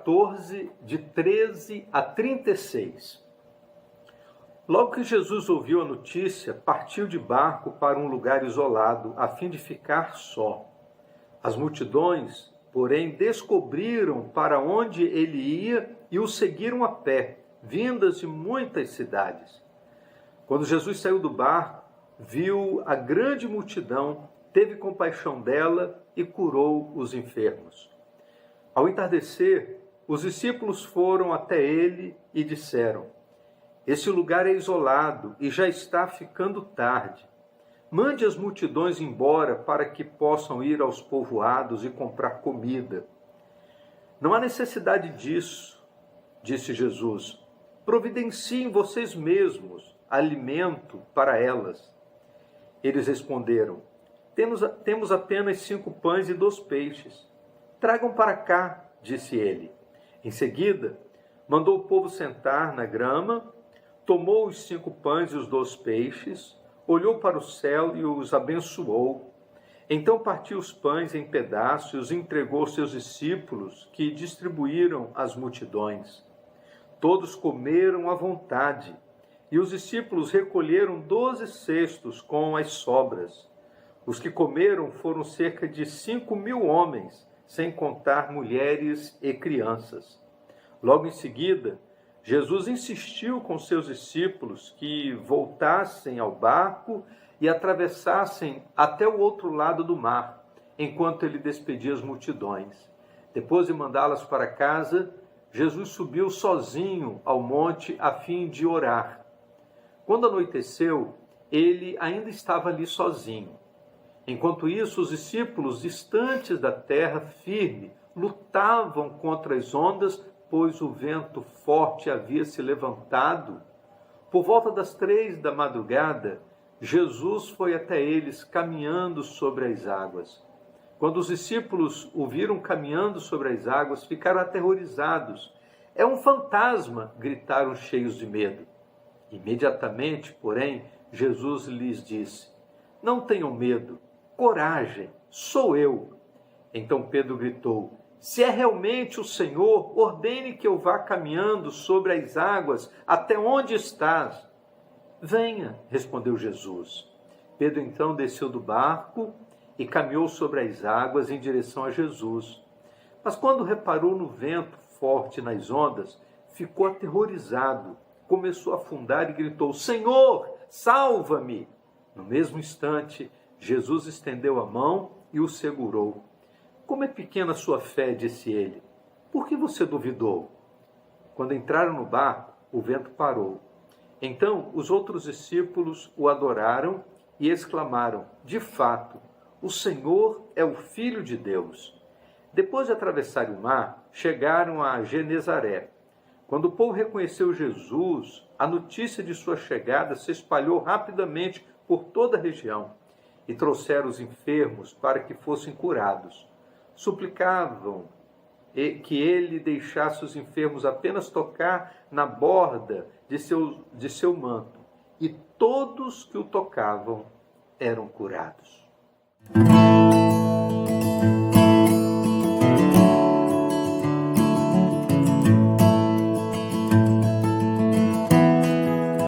14, de 13 a 36. Logo que Jesus ouviu a notícia, partiu de barco para um lugar isolado, a fim de ficar só. As multidões, porém, descobriram para onde ele ia e o seguiram a pé, vindas de muitas cidades. Quando Jesus saiu do barco, viu a grande multidão, teve compaixão dela e curou os enfermos. Ao entardecer, os discípulos foram até ele e disseram: "Esse lugar é isolado e já está ficando tarde. Mande as multidões embora para que possam ir aos povoados e comprar comida." "Não há necessidade disso", disse Jesus. "Providenciem vocês mesmos alimento para elas." Eles responderam: Temos apenas 5 pães e 2 peixes. "Tragam para cá", disse ele. Em seguida, mandou o povo sentar na grama, tomou os 5 pães e os 2 peixes, olhou para o céu e os abençoou. Então partiu os pães em pedaços e os entregou aos seus discípulos, que distribuíram às multidões. Todos comeram à vontade, e os discípulos recolheram 12 cestos com as sobras. Os que comeram foram cerca de 5.000 homens, sem contar mulheres e crianças. Logo em seguida, Jesus insistiu com seus discípulos que voltassem ao barco e atravessassem até o outro lado do mar, enquanto ele despedia as multidões. Depois de mandá-las para casa, Jesus subiu sozinho ao monte a fim de orar. Quando anoiteceu, ele ainda estava ali sozinho. Enquanto isso, os discípulos, distantes da terra firme, lutavam contra as ondas, pois o vento forte havia se levantado. Por volta das 3 da madrugada, Jesus foi até eles caminhando sobre as águas. Quando os discípulos o viram caminhando sobre as águas, ficaram aterrorizados. "É um fantasma!" gritaram cheios de medo. Imediatamente, porém, Jesus lhes disse: "Não tenham medo, coragem, sou eu." Então Pedro gritou: "Se é realmente o Senhor, ordene que eu vá caminhando sobre as águas até onde estás." "Venha", respondeu Jesus. Pedro então desceu do barco e caminhou sobre as águas em direção a Jesus. Mas quando reparou no vento forte nas ondas, ficou aterrorizado, começou a afundar e gritou: "Senhor, salva-me!" No mesmo instante, Jesus estendeu a mão e o segurou. "Como é pequena a sua fé", disse ele. "Por que você duvidou?" Quando entraram no barco, o vento parou. Então os outros discípulos o adoraram e exclamaram: "De fato, o Senhor é o Filho de Deus." Depois de atravessarem o mar, chegaram a Genezaré. Quando o povo reconheceu Jesus, a notícia de sua chegada se espalhou rapidamente por toda a região e trouxeram os enfermos para que fossem curados. Suplicavam que ele deixasse os enfermos apenas tocar na borda de seu manto, e todos que o tocavam eram curados.